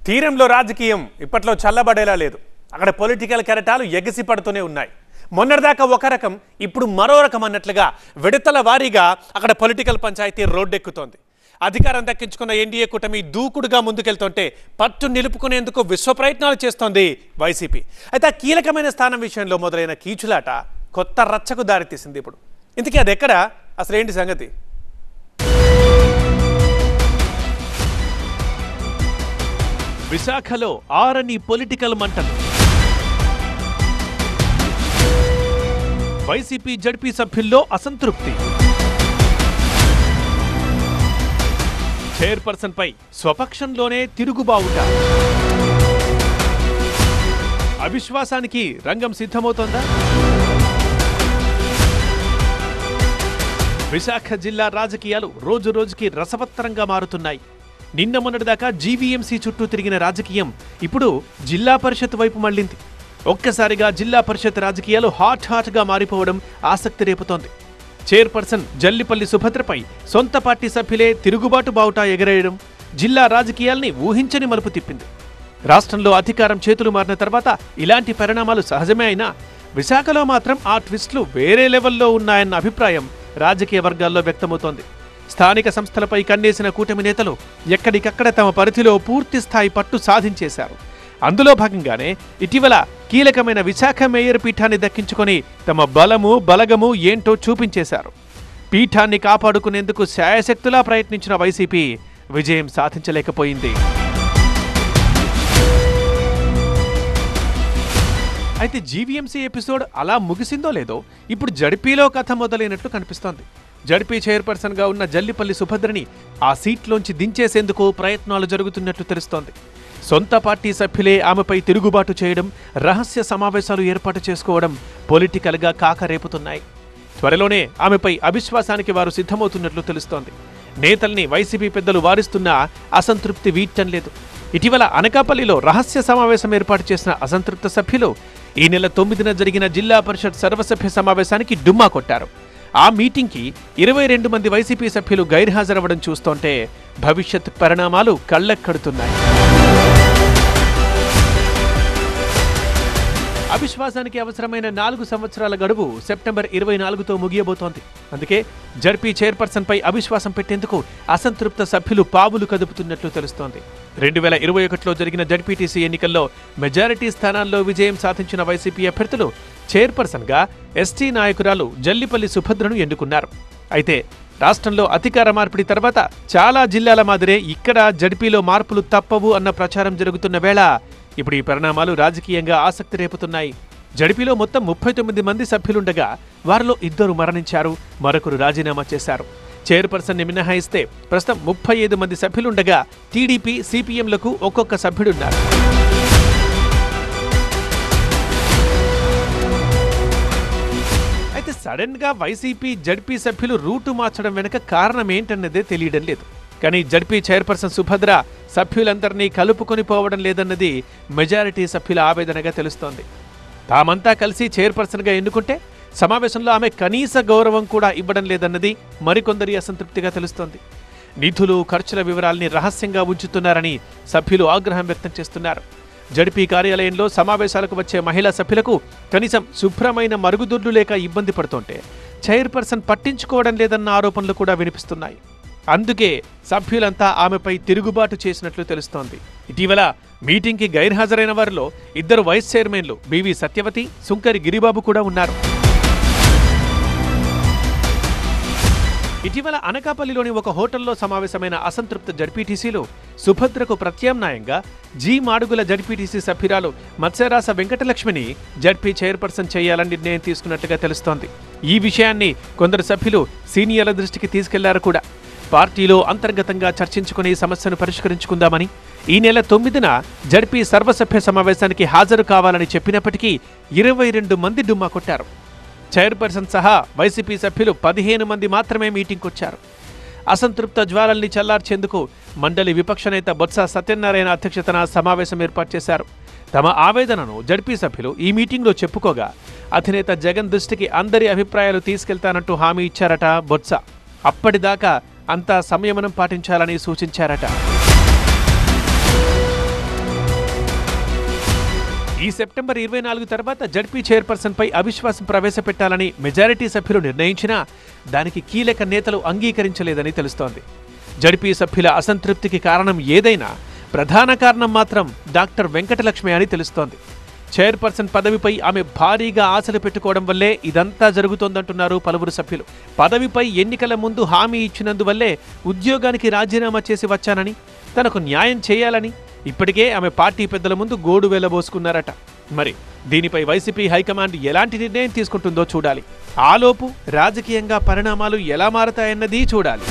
తీరంలో రాజకీయం ఇప్పట్లో చల్లబడేలా లేదు. అక్కడ పొలిటికల్ కెరటాలు ఎగసి పడుతూనే ఉన్నాయి. మొన్నటిదాకా ఒక రకం, ఇప్పుడు మరో రకం అన్నట్లుగా విడతల వారీగా అక్కడ పొలిటికల్ పంచాయతీ రోడ్డెక్కుతోంది. అధికారం దక్కించుకున్న ఎన్డీఏ కూటమి దూకుడుగా ముందుకెళ్తుంటే పట్టు నిలుపుకునేందుకు విశ్వ ప్రయత్నాలు చేస్తోంది వైసీపీ. అయితే ఆ కీలకమైన స్థానం విషయంలో మొదలైన కీచులాట కొత్త రచ్చకు దారితీసింది. ఇప్పుడు ఇంతకీ అది ఎక్కడ, అసలు ఏంటి సంగతి? విశాఖలో ఆరని పొలిటికల్ మంటలు. వైసీపీ జడ్పీ సభ్యుల్లో అసంతృప్తి. చైర్పర్సన్ పై స్వపక్షంలోనే తిరుగుబావుట. అవిశ్వాసానికి రంగం సిద్ధమవుతోందా? విశాఖ జిల్లా రాజకీయాలు రోజు రోజుకి రసవత్తరంగా మారుతున్నాయి. నిన్న మొన్నటిదాకా జీవీఎంసీ చుట్టూ తిరిగిన రాజకీయం ఇప్పుడు జిల్లా పరిషత్ వైపు మళ్లింది. ఒక్కసారిగా జిల్లా పరిషత్ రాజకీయాలు హాట్గా మారిపోవడం ఆసక్తి రేపుతోంది. చైర్పర్సన్ జల్లిపల్లి సుభద్రపై సొంత పార్టీ సభ్యులే తిరుగుబాటు బావుటా ఎగరేయడం జిల్లా రాజకీయాల్ని ఊహించని మలుపు తిప్పింది. రాష్ట్రంలో అధికారం చేతులు మారిన తర్వాత ఇలాంటి పరిణామాలు సహజమే అయినా విశాఖలో మాత్రం ఆ ట్విస్టులు వేరే లెవెల్లో ఉన్నాయన్న అభిప్రాయం రాజకీయ వర్గాల్లో వ్యక్తమవుతోంది. స్థానిక సంస్థలపై కన్నేసిన కూటమి నేతలు ఎక్కడికక్కడ తమ పరిధిలో పూర్తి స్థాయి పట్టు సాధించేశారు. అందులో భాగంగానే ఇటీవల కీలకమైన విశాఖ మేయర్ పీఠాన్ని దక్కించుకొని తమ బలగము ఏంటో చూపించేశారు. పీఠాన్ని కాపాడుకునేందుకు శాయశక్తులా ప్రయత్నించిన వైసీపీ విజయం సాధించలేకపోయింది. అయితే జీవీఎంసీ ఎపిసోడ్ అలా ముగిసిందో లేదో ఇప్పుడు జడ్పీలో కథ మొదలైనట్లు కనిపిస్తోంది. జడ్పీ చైర్పర్సన్గా ఉన్న జల్లిపల్లి సుభద్రని ఆ సీట్లోంచి దించేసేందుకు ప్రయత్నాలు జరుగుతున్నట్లు తెలుస్తోంది. సొంత పార్టీ సభ్యులే ఆమెపై తిరుగుబాటు చేయడం, రహస్య సమావేశాలు ఏర్పాటు చేసుకోవడం పొలిటికల్గా కాకరేపుతున్నాయి. త్వరలోనే ఆమెపై అవిశ్వాసానికి వారు సిద్ధమవుతున్నట్లు తెలుస్తోంది. నేతల్ని వైసీపీ పెద్దలు వారిస్తున్నా అసంతృప్తి వీడటం లేదు. ఇటీవల అనకాపల్లిలో రహస్య సమావేశం ఏర్పాటు చేసిన అసంతృప్త సభ్యులు ఈ నెల 9న జరిగిన జిల్లా పరిషత్ సర్వసభ్య సమావేశానికి డుమ్మా కొట్టారు. ఆ మీటింగ్కి 22 మంది వైసీపీ సభ్యులు గైర్హాజరవ్వడం చూస్తోంటే భవిష్యత్ పరిణామాలు కళ్లెక్కడుతున్నాయి. అవిశ్వాసానికి అవసరమైన 4 సంవత్సరాల గడువు సెప్టెంబర్ 24తో ముగియబోతోంది. అందుకే జడ్పీ చైర్పర్సన్ పై అవిశ్వాసం పెట్టేందుకు అసంతృప్త సభ్యులు పావులు కదుపుతున్నట్లు తెలుస్తోంది. 2021లో జరిగిన జడ్పీటీసీ ఎన్నికల్లో మెజారిటీ స్థానాల్లో విజయం సాధించిన వైసీపీ అభ్యర్థులు చైర్పర్సన్గా ఎస్టీ నాయకురాలు జల్లిపల్లి సుభద్రను ఎన్నుకున్నారు. అయితే రాష్ట్రంలో అధికార మార్పిడి తర్వాత చాలా జిల్లాల మాదిరే ఇక్కడ జడ్పీలో మార్పులు తప్పవు అన్న ప్రచారం జరుగుతున్న వేళ ఇప్పుడు ఈ పరిణామాలు రాజకీయంగా ఆసక్తి రేపుతున్నాయి. జడ్పీలో మొత్తం 39 మంది సభ్యులుండగా వారిలో 2 మరణించారు, మరొకరు రాజీనామా చేశారు. చైర్పర్సన్ని మినహాయిస్తే ప్రస్తుతం 35 మంది సభ్యులుండగా టీడీపీ, సిపిఎంలకు ఒక్కొక్క సభ్యుడున్నారు. అయితే సడన్ గా వైసీపీ జడ్పీ సభ్యులు రూటు మార్చడం వెనుక కారణం ఏంటన్నదే తెలియడం లేదు. కానీ జడ్పీ చైర్పర్సన్ సుభద్ర సభ్యులందరినీ కలుపుకొని పోవడం లేదన్నది మెజారిటీ సభ్యుల ఆవేదనగా తెలుస్తోంది. తామంతా కలిసి చైర్పర్సన్గా ఎన్నుకుంటే సమావేశంలో ఆమె కనీస గౌరవం కూడా ఇవ్వడం లేదన్నది మరికొందరి అసంతృప్తిగా తెలుస్తోంది. నిధులు, ఖర్చుల వివరాల్ని రహస్యంగా ఉంచుతున్నారని సభ్యులు ఆగ్రహం వ్యక్తం చేస్తున్నారు. జడ్పీ కార్యాలయంలో సమావేశాలకు వచ్చే మహిళా సభ్యులకు కనీసం శుభ్రమైన మరుగుదొడ్లు లేక ఇబ్బంది పడుతుంటే చైర్పర్సన్ పట్టించుకోవడం లేదన్న ఆరోపణలు కూడా వినిపిస్తున్నాయి. అందుకే సభ్యులంతా ఆమెపై తిరుగుబాటు చేసినట్లు తెలుస్తోంది. ఇటీవల మీటింగ్కి గైర్హాజరైన వారిలో 2 వైస్ చైర్మన్లు బివి సత్యవతి, సుంకరి గిరిబాబు కూడా ఉన్నారు. ఇటీవల అనకాపల్లిలోని ఒక హోటల్లో సమావేశమైన అసంతృప్త జడ్పీటీసీలు సుభద్రకు ప్రత్యామ్నాయంగా మాడుగుల జడ్పీటీసీ సభ్యురాలు మత్స్యరాస వెంకటలక్ష్మిని జడ్పీ చైర్పర్సన్ చేయాలని నిర్ణయం తీసుకున్నట్లుగా తెలుస్తోంది. ఈ విషయాన్ని కొందరు సభ్యులు సీనియర్ల దృష్టికి తీసుకెళ్లారు కూడా. పార్టీలో అంతర్గతంగా చర్చించుకుని సమస్యను పరిష్కరించుకుందామని ఈ నెల 9న జడ్పీ సర్వసభ్య సమావేశానికి హాజరు కావాలని చెప్పినప్పటికీ 22 మంది డుమ్మా కొట్టారు. చైర్పర్సన్ సహా వైసీపీ సభ్యులు 15 మంది మాత్రమే మీటింగ్కొచ్చారు. అసంతృప్త జ్వాలల్ని చల్లార్చేందుకు మండలి విపక్ష నేత బొత్స సత్యనారాయణ అధ్యక్షతన సమావేశం ఏర్పాటు చేశారు. తమ ఆవేదనను జడ్పీ సభ్యులు ఈ మీటింగ్లో చెప్పుకోగా అధినేత జగన్ దృష్టికి అందరి అభిప్రాయాలు తీసుకెళ్తానంటూ హామీ ఇచ్చారట బొత్స. అప్పటిదాకా అంతా సంయమనం పాటించాలని సూచించారట. ఈ సెప్టెంబర్ 24 తర్వాత జడ్పీ చైర్పర్సన్పై అవిశ్వాసం ప్రవేశపెట్టాలని మెజారిటీ సభ్యులు నిర్ణయించినా దానికి కీలక నేతలు అంగీకరించలేదని తెలుస్తోంది. జడ్పీ సభ్యుల అసంతృప్తికి కారణం ఏదైనా ప్రధాన కారణం మాత్రం డాక్టర్ వెంకటలక్ష్మి అని తెలుస్తోంది. చైర్పర్సన్ పదవిపై ఆమె భారీగా ఆశలు పెట్టుకోవడం వల్లే ఇదంతా జరుగుతోందంటున్నారు పలువురు సభ్యులు. పదవిపై ఎన్నికల ముందు హామీ ఇచ్చినందువల్లే ఉద్యోగానికి రాజీనామా చేసి వచ్చానని, తనకు న్యాయం చేయాలని ఇప్పటికే ఆమె పార్టీ పెద్దల ముందు గోడు వెళ్లబోసుకున్నారట. మరి దీనిపై వైసీపీ హైకమాండ్ ఎలాంటి నిర్ణయం తీసుకుంటుందో చూడాలి. ఆలోపు రాజకీయంగా పరిణామాలు ఎలా మారతాయన్నది చూడాలి.